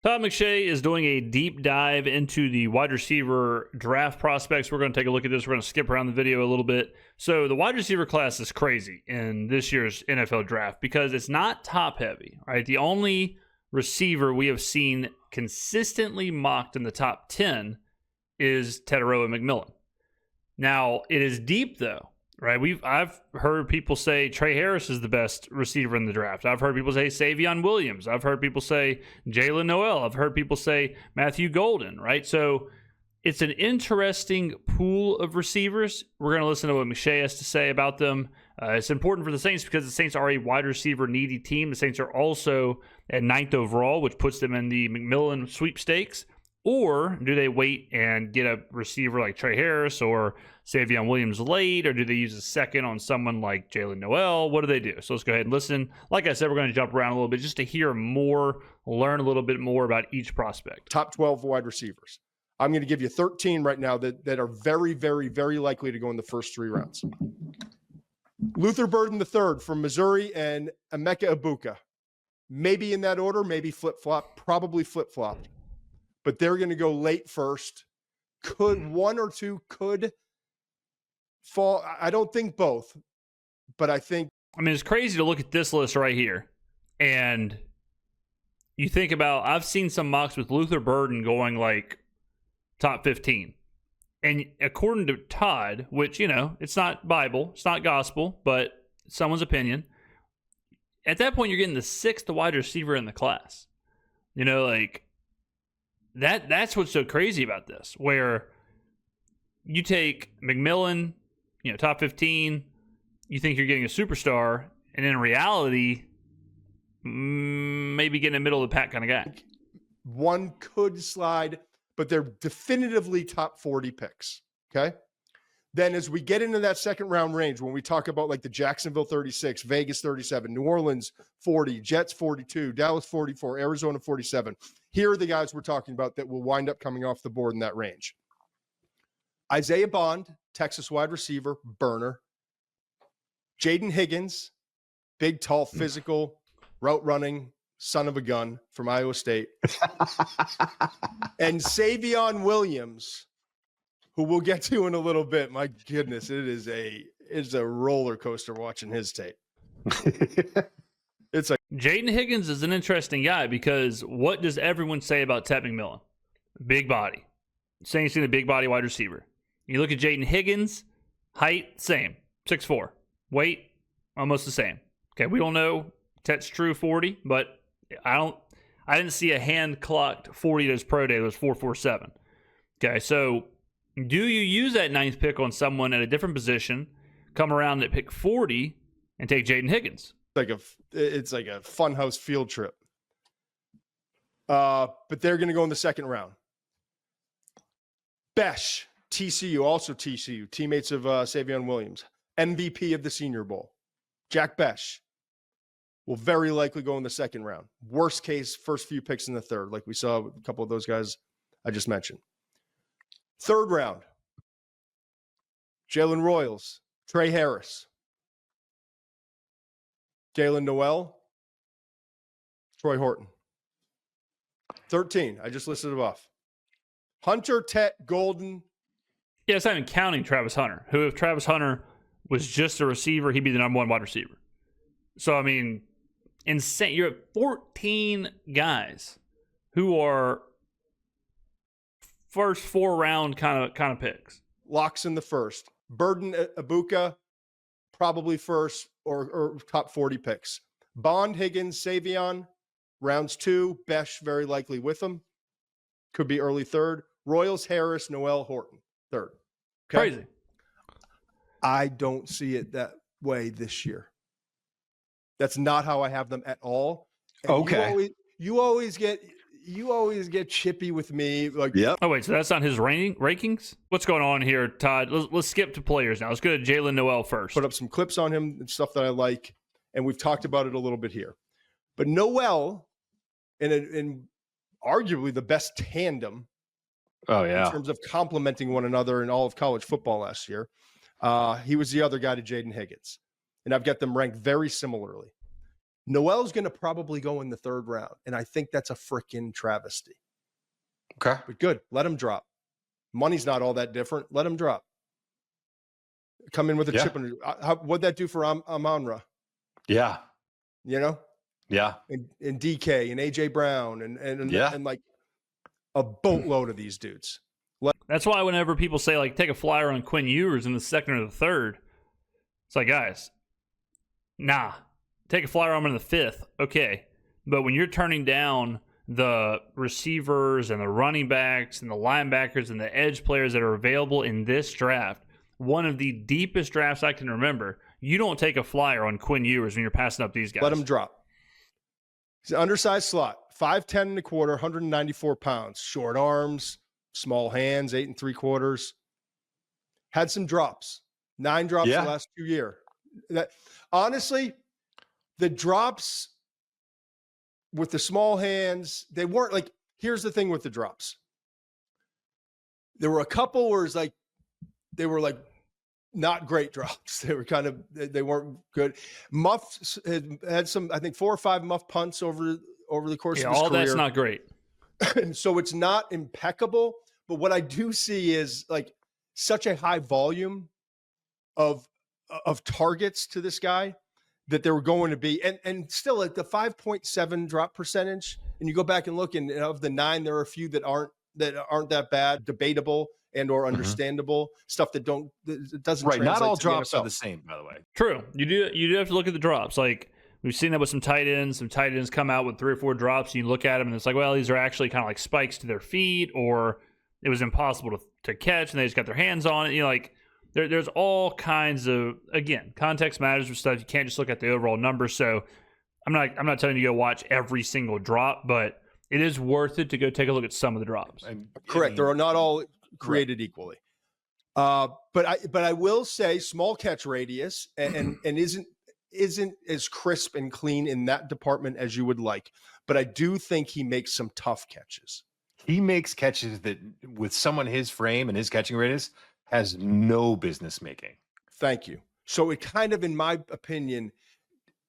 Todd McShay is doing a deep dive into the wide receiver draft prospects. We're going to take a look at this. We're going to skip around the video a little bit. So the wide receiver class is crazy in this year's NFL draft because it's not top heavy, right? The only receiver we have seen consistently mocked in the top 10 is Tetairoa McMillan. Now, it is deep though, right? I've heard people say Trey Harris is the best receiver in the draft. I've heard people say Savion Williams. I've heard people say Jaylen Noel. I've heard people say Matthew Golden, right? So it's an interesting pool of receivers. We're going to listen to what McShay has to say about them. It's important for the Saints because the Saints are a wide receiver needy team. The Saints are also at 9th overall, which puts them in the McMillan sweepstakes. Or do they wait and get a receiver like Trey Harris or Savion Williams late? Or do they use a second on someone like Jaylen Noel? What do they do? So let's go ahead and listen. Like I said, we're going to jump around a little bit just to hear more, learn a little bit more about each prospect. Top 12 wide receivers. I'm going to give you 13 right now that are very, very, very likely to go in the first 3 rounds. Luther Burden III from Missouri and Emeka Egbuka. Maybe in that order, maybe flip-flop, probably flip-flopped. But they're going to go late first. Could one or two could fall? I don't think both, but I think. I mean, it's crazy to look at this list right here. And you think about, I've seen some mocks with Luther Burden going like top 15. And according to Todd, which, you know, it's not Bible, it's not gospel, but it's someone's opinion. At that point, you're getting the 6th wide receiver in the class. You know, like. That's what's so crazy about this, where you take McMillan, you know, top 15, you think you're getting a superstar, and in reality, maybe getting a middle of the pack kind of guy. One could slide, but they're definitively top 40 picks, okay? Then as we get into that second round range, when we talk about like the Jacksonville 36, Vegas 37, New Orleans 40, Jets 42, Dallas 44, Arizona 47, here are the guys we're talking about that will wind up coming off the board in that range. Isaiah Bond, Texas wide receiver, burner. Jayden Higgins, big, tall, physical, route running, son of a gun from Iowa State. And Savion Williams, who we'll get to in a little bit. My goodness, it's a roller coaster watching his tape. It's like Jayden Higgins is an interesting guy because what does everyone say about Tet McMillan? Big body. Saints need a big body wide receiver. You look at Jayden Higgins, height, same, 6'4". Weight, almost the same. Okay, we don't know Tet's true 40, but I didn't see a hand-clocked 40 at his pro day that was 4.47. Okay, so do you use that 9th pick on someone at a different position, come around at pick 40, and take Jayden Higgins? It's like a funhouse field trip. But they're going to go in the second round. Besh, TCU, also TCU, teammates of Savion Williams, MVP of the Senior Bowl. Jack Besh will very likely go in the second round. Worst case, first few picks in the third, like we saw with a couple of those guys I just mentioned. Third round, Jaylen Royals, Trey Harris, Jaylen Noel, Troy Horton. 13, I just listed it off. Hunter, Tet, Golden. Yeah, it's not even counting Travis Hunter, who if Travis Hunter was just a receiver, he'd be the number 1 wide receiver. So, I mean, insane. You're at 14 guys who are first 4-round kind of picks. Locks in the first. Burden, Egbuka, probably first or top 40 picks. Bond, Higgins, Savion, rounds 2. Besh, very likely with them. Could be early third. Royals, Harris, Noel, Horton, third. Okay? Crazy. I don't see it that way this year. That's not how I have them at all. And okay. You always get chippy with me. Like, yep. Oh, wait, so that's not his rankings? What's going on here, Todd? Let's skip to players now. Let's go to Jaylen Noel first. Put up some clips on him and stuff that I like, and we've talked about it a little bit here. But Noel, in arguably the best tandem in terms of complementing one another in all of college football last year, he was the other guy to Jayden Higgins. And I've got them ranked very similarly. Noel's going to probably go in the 3rd round, and I think that's a freaking travesty. Okay. But good. Let him drop. Money's not all that different. Let him drop. Come in with a chip. What'd that do for Amon-Ra? Yeah. You know? Yeah. And DK and AJ Brown and like a boatload of these dudes. That's why whenever people say, like, take a flyer on Quinn Ewers in the 2nd or the 3rd, it's like, guys, nah. Take a flyer on him in the 5th. Okay. But when you're turning down the receivers and the running backs and the linebackers and the edge players that are available in this draft, one of the deepest drafts I can remember, you don't take a flyer on Quinn Ewers when you're passing up these guys. Let him drop. He's an undersized slot, 5'10" and a quarter, 194 pounds, short arms, small hands, 8 3/4. Had some drops, 9 drops the last 2 years. That honestly, the drops with the small hands, they weren't like, here's the thing with the drops. There were a couple where it's like, they were like not great drops. They were they weren't good. Muffs had some, I think 4 or 5 muff punts over the course of his all career. That's not great. So it's not impeccable, but what I do see is like such a high volume of targets to this guy that there were going to be, and still at the 5.7 drop percentage, and you go back and look, and of the 9, there are a few that aren't that bad, debatable and or understandable stuff that doesn't right. Not all to drops are the same, by the way. True. You do have to look at the drops. Like we've seen that with some tight ends. Some tight ends come out with 3 or 4 drops. And you look at them and it's like, well, these are actually kind of like spikes to their feet, or it was impossible to catch, and they just got their hands on it. You know, like. There's all kinds of, again, context matters with stuff. You can't just look at the overall numbers. So I'm not telling you to go watch every single drop, but it is worth it to go take a look at some of the drops. Correct. They're not all created equally. But I will say small catch radius and isn't as crisp and clean in that department as you would like. But I do think he makes some tough catches. He makes catches that with someone his frame and his catching radius has no business making. Thank you. So it kind of, in my opinion,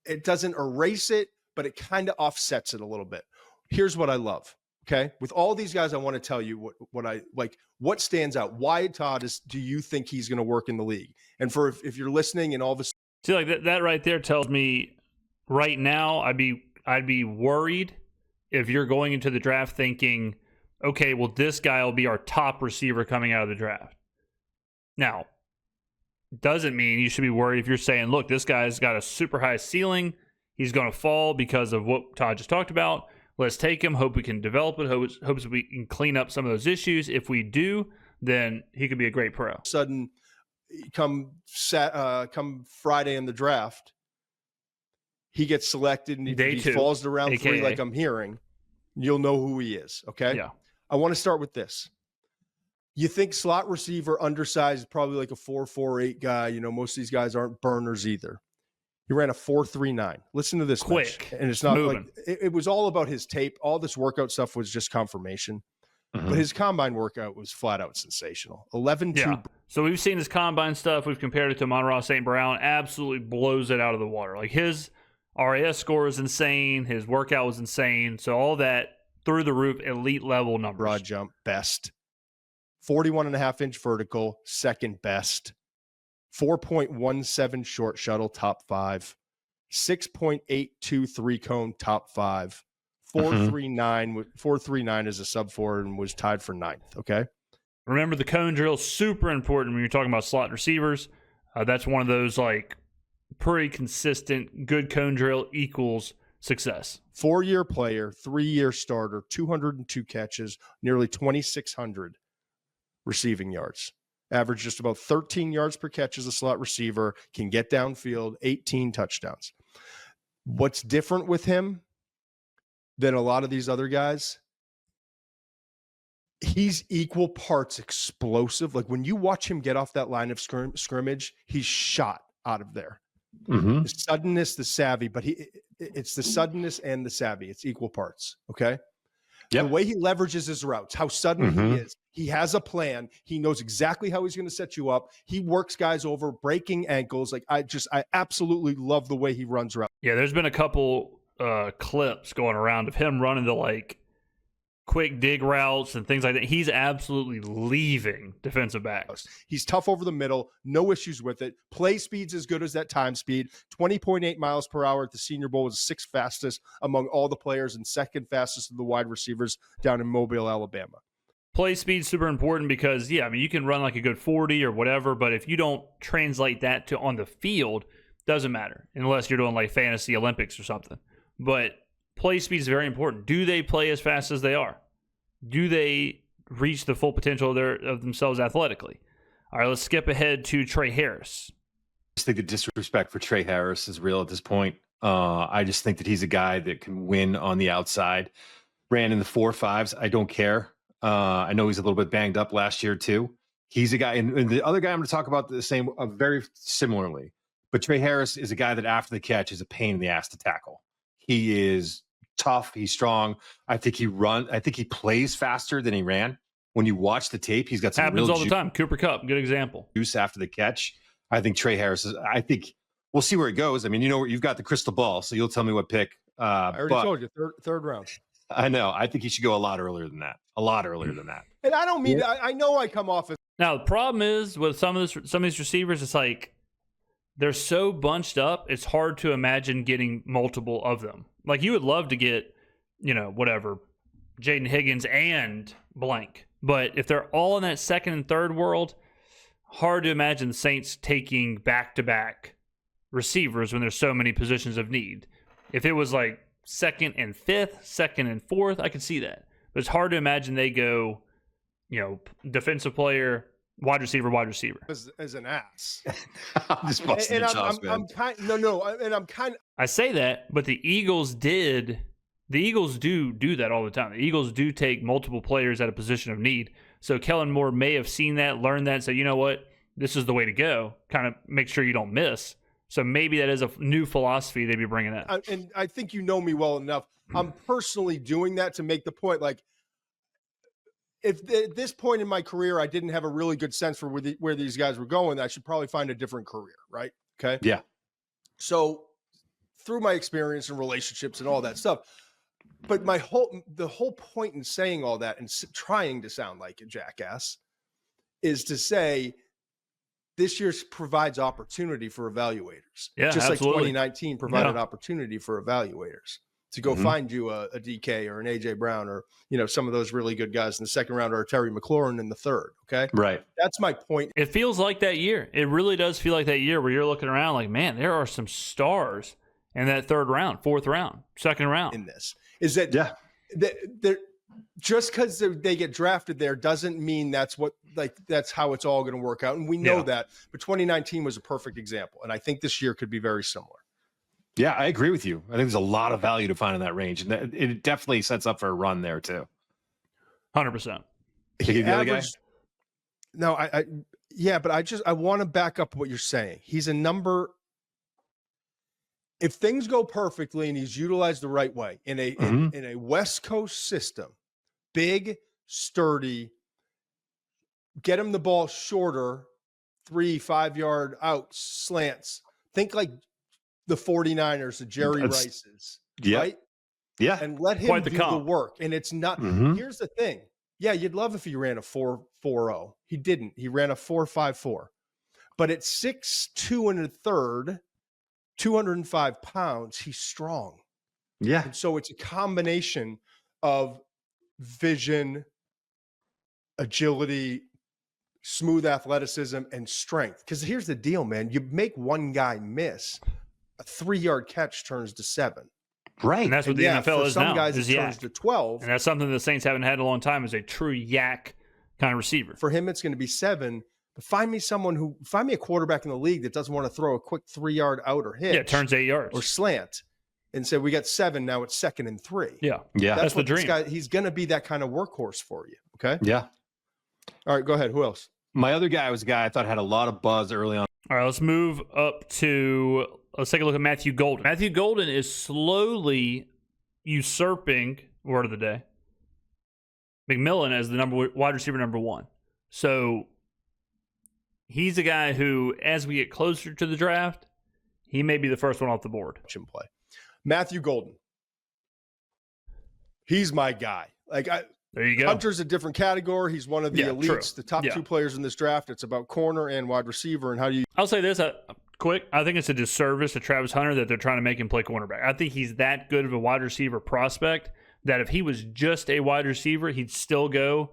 it doesn't erase it, but it kind of offsets it a little bit. Here's what I love. Okay. With all these guys, I want to tell you what I like, what stands out. Why, Todd, do you think he's going to work in the league? And for if you're listening and all of a sudden. See, like that right there tells me right now, I'd be worried if you're going into the draft thinking, okay, well, this guy will be our top receiver coming out of the draft. Now, doesn't mean you should be worried if you're saying, look, this guy's got a super high ceiling. He's going to fall because of what Todd just talked about. Let's take him. Hope we can develop it. Hopes we can clean up some of those issues. If we do, then he could be a great pro. Sudden, come Friday in the draft, he gets selected and he falls to round 3 like I'm hearing. You'll know who he is, okay? Yeah. I want to start with this. You think slot receiver undersized, probably like a 4.48 guy. You know, most of these guys aren't burners either. He ran a 4.39. Listen to this. Quick. Mitch. And it's not moving. like it was all about his tape. All this workout stuff was just confirmation. But his combine workout was flat out sensational. 11-2. Yeah. So we've seen his combine stuff. We've compared it to Amon-Ra St. Brown. Absolutely blows it out of the water. Like his RAS score is insane. His workout was insane. So all that through the roof, elite level numbers. Broad jump, best. 41.5-inch vertical, second best. 4.17 short shuttle, top 5. 6.82 3-cone, top 5. 4.39 is a sub 4 and was tied for 9th. Okay. Remember, the cone drill is super important when you're talking about slot receivers. That's one of those like pretty consistent, good cone drill equals success. 4-year player, 3-year starter, 202 catches, nearly 2,600 receiving yards. Average just about 13 yards per catch as a slot receiver, can get downfield, 18 touchdowns. What's different with him than a lot of these other guys? He's equal parts explosive. Like when you watch him get off that line of scrimmage, he's shot out of there. The suddenness, the savvy, but it's the suddenness and the savvy. It's equal parts. Okay. The way he leverages his routes, how sudden Mhm. he is. He has a plan. He knows exactly how he's going to set you up. He works guys over, breaking ankles. Like I absolutely love the way he runs routes. Yeah, there's been a couple clips going around of him running the like quick dig routes and things like that. He's absolutely leaving defensive backs. He's tough over the middle, no issues with it. Play speed's as good as that time speed. 20.8 miles per hour at the Senior Bowl was sixth fastest among all the players and second fastest of the wide receivers down in Mobile, Alabama. Play speed's super important because, yeah, I mean, you can run like a good 40 or whatever, but if you don't translate that to on the field, doesn't matter unless you're doing like fantasy Olympics or something. But play speed is very important. Do they play as fast as they are? Do they reach the full potential of themselves athletically? All right, let's skip ahead to Trey Harris. I just think the disrespect for Trey Harris is real at this point. I just think that he's a guy that can win on the outside. Ran in the 4.5s. I don't care. I know he's a little bit banged up last year too. He's a guy, and the other guy I'm going to talk about the same, very similarly. But Trey Harris is a guy that after the catch is a pain in the ass to tackle. He is tough. He's strong. I think he plays faster than he ran. When you watch the tape, he's got some Happens real all the time. Cooper Kupp, good example. Juice after the catch. I think Trey Harris is. I think we'll see where it goes. I mean, you know, you've got the crystal ball, so you'll tell me what pick. I already told you, third round. I know. I think he should go a lot earlier than that. And I don't mean. I know I come off as. Now the problem is with some of these receivers, it's like they're so bunched up. It's hard to imagine getting multiple of them. Like you would love to get, whatever, Jayden Higgins and blank. But if they're all in that second and third world, hard to imagine the Saints taking back-to-back receivers when there's so many positions of need. If it was like second and fifth, second and fourth, I could see that. But it's hard to imagine they go, defensive player, wide receiver. As an ass. I'm just busting your chops, man. I say that, but the Eagles do that all the time. The Eagles do take multiple players at a position of need. So Kellen Moore may have seen that, learned that, and said, you know what, this is the way to go. Kind of make sure you don't miss. So maybe that is a new philosophy they'd be bringing in. And I think you know me well enough. I'm personally doing that to make the point, like, if at this point in my career I didn't have a really good sense for where these guys were going, I should probably find a different career, right? Okay. Yeah. So through my experience and relationships and all that stuff, but the whole point in saying all that and trying to sound like a jackass is to say this year provides opportunity for evaluators. Yeah, just absolutely. like 2019 provided opportunity for evaluators to go find you a DK or an AJ Brown or, some of those really good guys in the second round or Terry McLaurin in the third. Okay. Right. That's my point. It feels like that year. It really does feel like that year where you're looking around like, man, there are some stars in that third round, fourth round, second round. In this is that, they're just because they get drafted there doesn't mean that's how it's all going to work out. And we know that, but 2019 was a perfect example. And I think this year could be very similar. Yeah, I agree with you. I think there's a lot of value to find in that range, and it definitely sets up for a run there too. 100%. The other guy? No, but I want to back up what you're saying. He's a number. If things go perfectly and he's utilized the right way in a West Coast system, big, sturdy, get him the ball shorter, 3-5 yard outs, slants. Think like the 49ers, the Jerry Rices, right? Yeah. And let him do the work. And it's not, here's the thing. Yeah, you'd love if he ran a 4.40. He didn't. He ran a 4.54. But at 6'2 1/3, 205 pounds, he's strong. Yeah. And so it's a combination of vision, agility, smooth athleticism, and strength. Because here's the deal, man. You make one guy miss, a 3-yard catch turns to 7. Right. And that's what the NFL is now. Some guys, it turns to 12. And that's something the Saints haven't had in a long time, is a true yak kind of receiver. For him, it's going to be 7. But find me a quarterback in the league that doesn't want to throw a quick 3-yard out or hitch. Yeah, it turns 8 yards. Or slant and say, we got 7, now it's 2nd and 3. Yeah. That's the dream. He's going to be that kind of workhorse for you. Okay. Yeah. All right, go ahead. Who else? My other guy was a guy I thought had a lot of buzz early on. All right, let's move up to, let's take a look at Matthew Golden. Matthew Golden is slowly usurping, word of the day, McMillan as the wide receiver number 1. So he's a guy who, as we get closer to the draft, he may be the first one off the board. Play. Matthew Golden. He's my guy. There you go. Hunter's a different category. He's one of the elites, true. the top 2 players in this draft. It's about corner and wide receiver. And how do you? I'll say this quick. I think it's a disservice to Travis Hunter that they're trying to make him play cornerback. I think he's that good of a wide receiver prospect that if he was just a wide receiver, he'd still go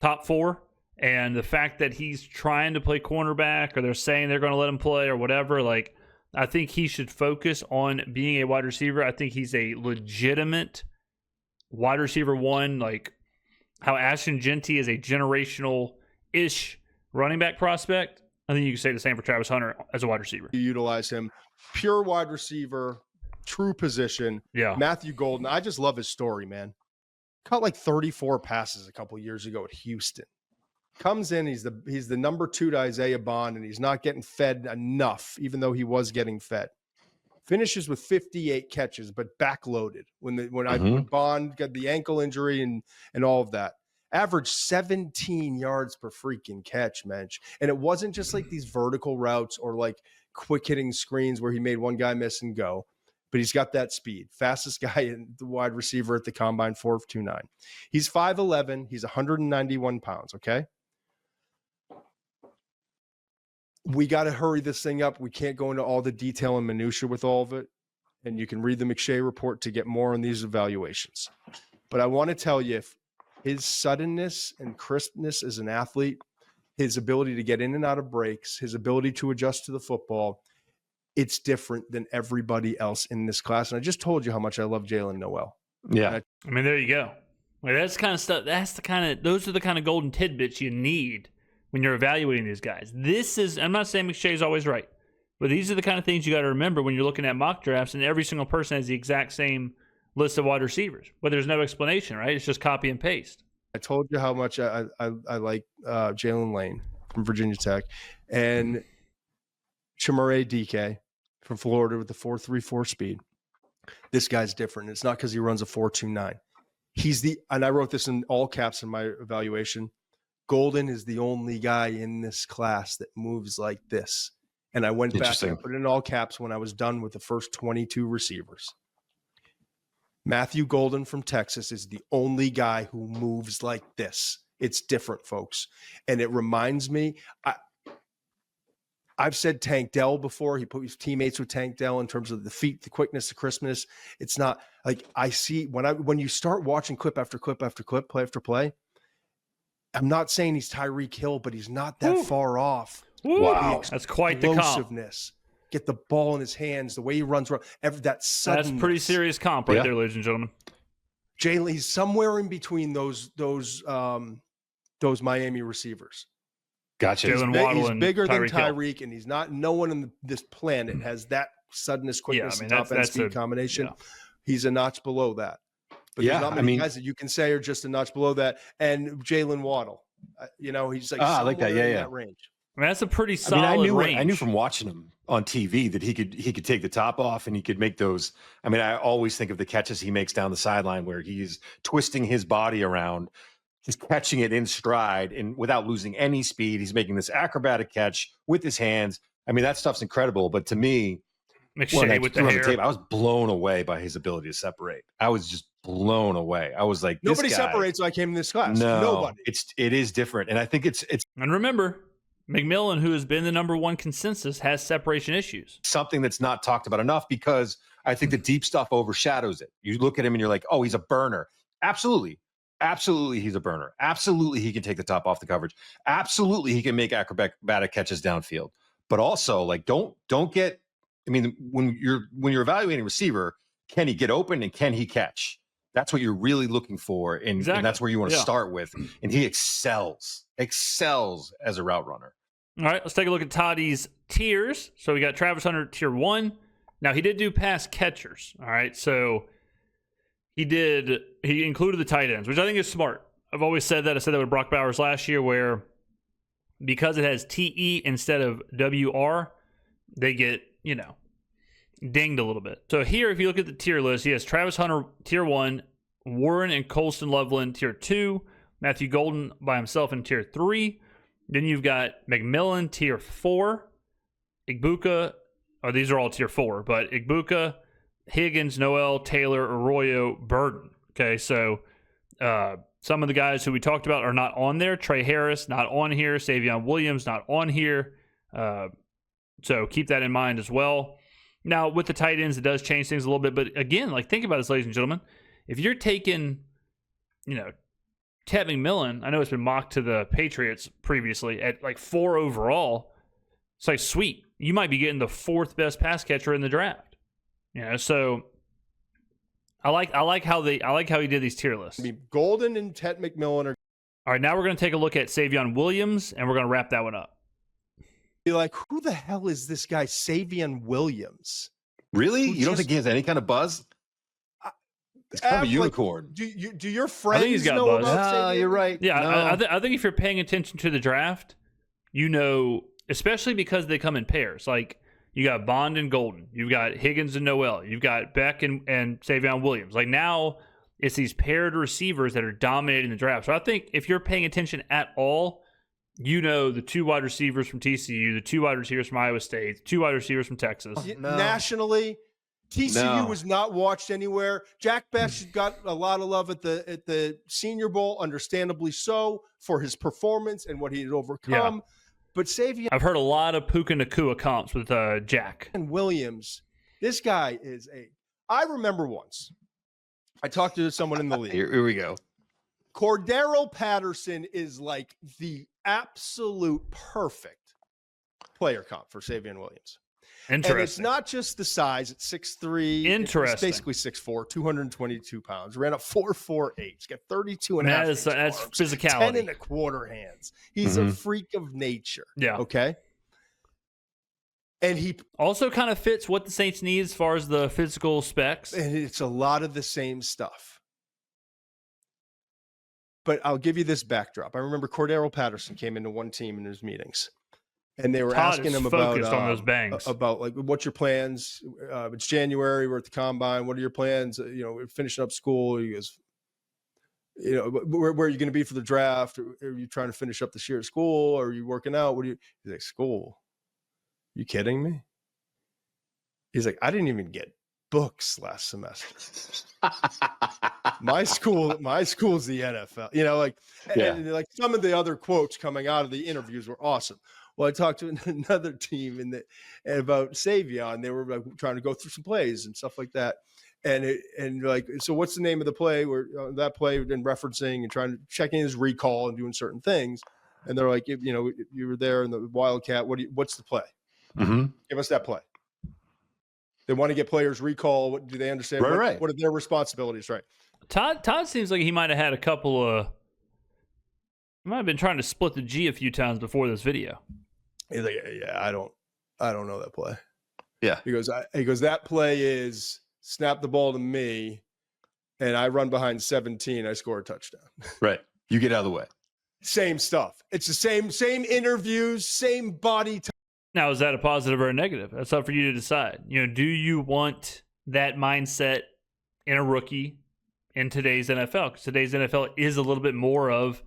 top 4. And the fact that he's trying to play cornerback, or they're saying they're going to let him play or whatever, I think he should focus on being a wide receiver. I think he's a legitimate wide receiver 1, like how Ashton Genty is a generational-ish running back prospect. I think you can say the same for Travis Hunter as a wide receiver. You utilize him. Pure wide receiver, true position. Yeah. Matthew Golden, I just love his story, man. Caught like 34 passes a couple years ago at Houston. Comes in, he's the number 2 to Isaiah Bond, and he's not getting fed enough, even though he was getting fed. Finishes with 58 catches, but backloaded when Bond got the ankle injury and all of that. Averaged 17 yards per freaking catch, man. And it wasn't just like these vertical routes or like quick hitting screens where he made one guy miss and go, but he's got that speed. Fastest guy in the wide receiver at the combine, 4.29. He's 5'11". He's 191 pounds. Okay. We got to hurry this thing up. We can't go into all the detail and minutia with all of it. And you can read the McShay report to get more on these evaluations. But I want to tell you, if his suddenness and crispness as an athlete, his ability to get in and out of breaks, his ability to adjust to the football, it's different than everybody else in this class. And I just told you how much I love Jaylen Noel. Yeah. I mean, there you go. That's the kind of stuff. Those are the kind of golden tidbits you need when you're evaluating these guys. I'm not saying McShay's always right, but these are the kind of things you got to remember when you're looking at mock drafts, and every single person has the exact same list of wide receivers, but there's no explanation, right? It's just copy and paste. I told you how much I like Jalen Lane from Virginia Tech and Chimere DK from Florida with the 4.34 speed. This guy's different. It's not because he runs a 4.29. And I wrote this in all caps in my evaluation. Golden is the only guy in this class that moves like this. And I went back and put it in all caps when I was done with the first 22 receivers. Matthew Golden from Texas is the only guy who moves like this. It's different, folks. And it reminds me, I've said Tank Dell before. He put his teammates with Tank Dell in terms of the feet, the quickness, the crispness. It's not like I see when you start watching clip after clip after clip, play after play. I'm not saying he's Tyreek Hill, but he's not that far off. Wow, that's quite the comp. Explosiveness. Get the ball in his hands, the way he runs around, that suddenness. That's pretty serious comp right there, ladies and gentlemen. Jaylen, he's somewhere in between those Miami receivers. Gotcha. He's bigger than Tyreek, and he's not. No one on this planet has that suddenness, quickness, and top end speed combination. Yeah. He's a notch below that. But there's not many guys that you can say are just a notch below that. And Jalen Waddle, he's like I like that. in that range. I mean, that's a pretty solid range. I knew from watching him on TV that he could take the top off and he could make those. I mean, I always think of the catches he makes down the sideline where he's twisting his body around, just catching it in stride and without losing any speed. He's making this acrobatic catch with his hands. I mean, that stuff's incredible. But to me, McShay with the hair. Tape, I was blown away by his ability to separate. I was just blown away. I was like, nobody separates like him in this class. No, nobody. It is different, and I think it's. And remember, McMillan, who has been the number 1 consensus, has separation issues. Something that's not talked about enough because I think the deep stuff overshadows it. You look at him and you're like, oh, he's a burner. Absolutely, he's a burner. Absolutely, he can take the top off the coverage. Absolutely, he can make acrobatic catches downfield. But also, like, don't get. I mean, when you're evaluating a receiver, can he get open and can he catch? That's what you're really looking for, and that's where you want to start with. And he excels as a route runner. All right, let's take a look at Toddy's tiers. So we got Travis Hunter tier 1. Now he did do pass catchers. All right, so he included the tight ends, which I think is smart. I've always said that. I said that with Brock Bowers last year, where because it has TE instead of WR, they get dinged a little bit. So here, if you look at the tier list, he has Travis Hunter tier 1, Warren and Colston Loveland tier 2, Matthew Golden by himself in tier 3. Then you've got McMillan tier 4, Igbuka. Oh, these are all tier 4, but Igbuka, Higgins, Noel, Taylor, Arroyo, Burden. Okay, so some of the guys who we talked about are not on there. Trey Harris, not on here. Savion Williams, not on here. So keep that in mind as well. Now, with the tight ends, it does change things a little bit. But again, like, think about this, ladies and gentlemen. If you're taking, Ted McMillan, I know it's been mocked to the Patriots previously at like 4 overall. It's like, sweet. You might be getting the 4th best pass catcher in the draft. So I like how he did these tier lists. I mean, Golden and Ted McMillan are. All right, now we're going to take a look at Savion Williams, and we're going to wrap that one up. Be like, who the hell is this guy, Savion Williams? Really? You don't think he has any kind of buzz? It's kind of a unicorn. Like, do your friends he's got know buzz. about Savion? You're right. Yeah, No. I think if you're paying attention to the draft, especially because they come in pairs. Like, you got Bond and Golden. You've got Higgins and Noel. You've got Beck and Savion Williams. Like, now it's these paired receivers that are dominating the draft. So I think if you're paying attention at all, the 2 wide receivers from TCU, the 2 wide receivers from Iowa State, the 2 wide receivers from Texas. No. Nationally, TCU was not watched anywhere. Jack Bech got a lot of love at the Senior Bowl, understandably so, for his performance and what he had overcome. Yeah. But Savion, I've heard a lot of Puka Nacua comps with Jack. And Williams, this guy is I remember once, I talked to someone in the league. Here we go. Cordero Patterson is like the absolute perfect player comp for Savion Williams. Interesting. And it's not just the size. It's 6'3". Interesting. It's basically 6'4", 222 pounds. Ran a 4.48. He's got 32 and a half that's arms, physicality. 10 and a quarter hands. He's a freak of nature. Yeah. Okay. And he also kind of fits what the Saints need as far as the physical specs. And it's a lot of the same stuff. But I'll give you this backdrop. I remember Cordero Patterson came into one team in his meetings, and they were asking him about on those bangs. About like, what's your plans? It's January. We're at the combine. What are your plans? We're finishing up school. He goes, where are you going to be for the draft? Are you trying to finish up this year at school? Or are you working out? He's like, school? You kidding me? He's like, I didn't even get books last semester. my school's the NFL, and like some of the other quotes coming out of the interviews were awesome. Well, I talked to another team about Savion. They were like trying to go through some plays and stuff like that. And like, so what's the name of the play where that play we've been referencing and trying to checking his recall and doing certain things. And they're like, you were there in the Wildcat. What's the play? Mm-hmm. Give us that play. They want to get players recall. What do they understand? Right. What are their responsibilities? Right. Todd seems like he might have had a couple of. He might have been trying to split the G a few times before this video. He's like, yeah, I don't know that play. Yeah. He goes, that play is snap the ball to me, and I run behind 17. I score a touchdown. Right. You get out of the way. Same stuff. It's the same interviews, same body type. Now, is that a positive or a negative? That's up for you to decide. Do you want that mindset in a rookie in today's NFL? Because today's NFL is a little bit more of,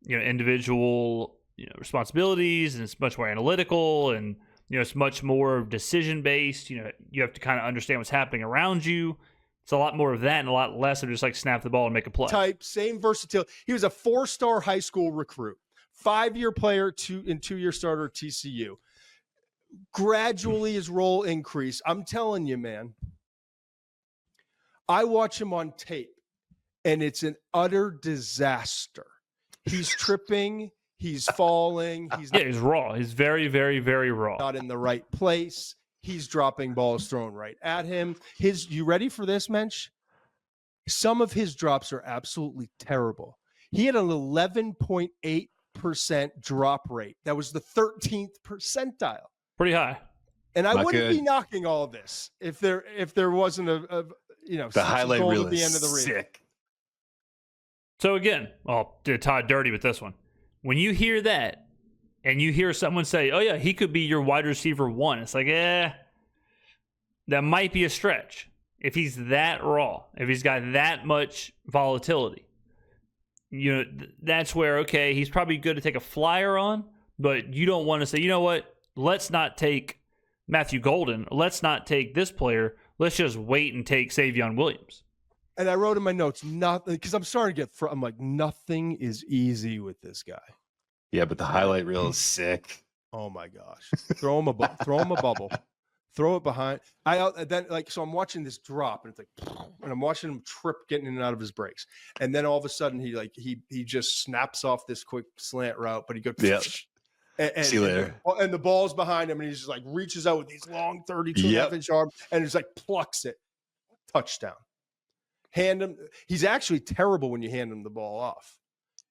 individual, responsibilities, and it's much more analytical, and it's much more decision based. You have to kind of understand what's happening around you. It's a lot more of that and a lot less of just like snap the ball and make a play. Type, same versatility. He was a 4-star high school recruit, 5-year player, 2-year starter at TCU. Gradually his role increased. I'm telling you, man, I watch him on tape and it's an utter disaster. He's tripping, he's falling, he's raw. He's very, very, very raw. Not in the right place. He's dropping balls thrown right at him. You ready for this, Mensch? Some of his drops are absolutely terrible. He had an 11.8% drop rate. That was the 13th percentile. Pretty high. And I wouldn't be knocking all of this if there wasn't the highlight reel at the end of the reel. Sick. So again, I'll do Todd dirty with this one. When you hear that and you hear someone say, "Oh yeah, he could be your wide receiver 1," it's like, that might be a stretch. if he's that raw, if he's got that much volatility, that's where, okay, he's probably good to take a flyer on, but you don't want to say, you know what, let's not take Matthew Golden. Let's not take this player. Let's just wait and take Savion Williams. And I wrote in my notes, nothing, because I'm starting to get, I'm like, nothing is easy with this guy. Yeah, but the highlight reel is sick. Oh my gosh. Throw him a bubble. Throw it behind. So I'm watching this drop, and it's like, and I'm watching him trip getting in and out of his breaks. And then all of a sudden he just snaps off this quick slant route, but he goes, yeah. See you later. And the ball's behind him, and he just like reaches out with these long 32.5-inch arms, and just like plucks it. Touchdown. Hand him. He's actually terrible when you hand him the ball off.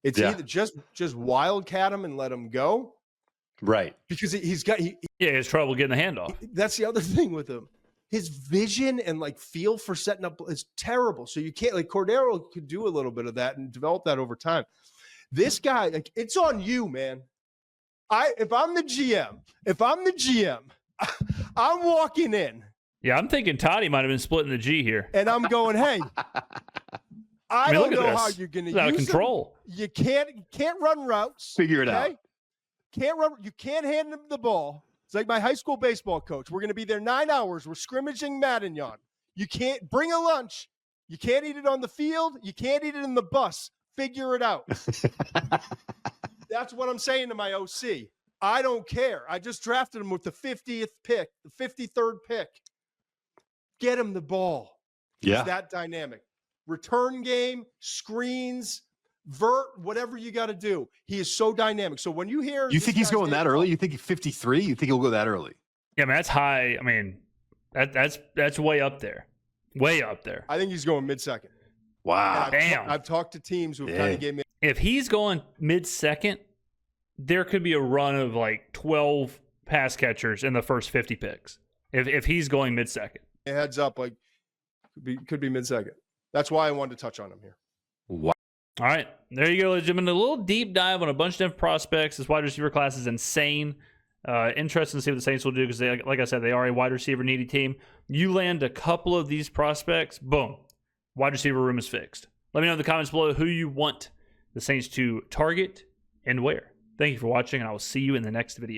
It's either just wildcat him and let him go. Right. Because he has trouble getting the handoff. That's the other thing with him. His vision and like feel for setting up is terrible. So you can't, like, Cordero could do a little bit of that and develop that over time. This guy, like, it's on you, man. If I'm the GM, I'm walking in. Yeah, I'm thinking Toddy might have been splitting the G here. And I'm going, hey, I don't know how you're going to use out of control. You can't run routes. Figure it out. You can't hand him the ball. It's like my high school baseball coach. We're going to be there 9 hours. We're scrimmaging Matignon. You can't bring a lunch. You can't eat it on the field. You can't eat it in the bus. Figure it out. That's what I'm saying to my OC. I don't care. I just drafted him with the 50th pick, the 53rd pick. Get him the ball. Yeah. It's that dynamic. Return game, screens, vert, whatever you got to do. He is so dynamic. So when you hear, you think he's going that early? You think he's 53? You think he'll go that early? Yeah, man, that's high. I mean, that's way up there. Way up there. I think he's going mid-second. Wow. Damn. I've talked to teams who kind of gave me. If he's going mid-second, there could be a run of like 12 pass catchers in the first 50 picks. If he's going mid-second. Heads up, like could be mid-second. That's why I wanted to touch on him here. Wow. All right, there you go, ladies and gentlemen. A little deep dive on a bunch of different prospects. This wide receiver class is insane. Interesting to see what the Saints will do because, like I said, they are a wide receiver needy team. You land a couple of these prospects, boom, wide receiver room is fixed. Let me know in the comments below who you want the Saints to target and where. Thank you for watching, and I will see you in the next video.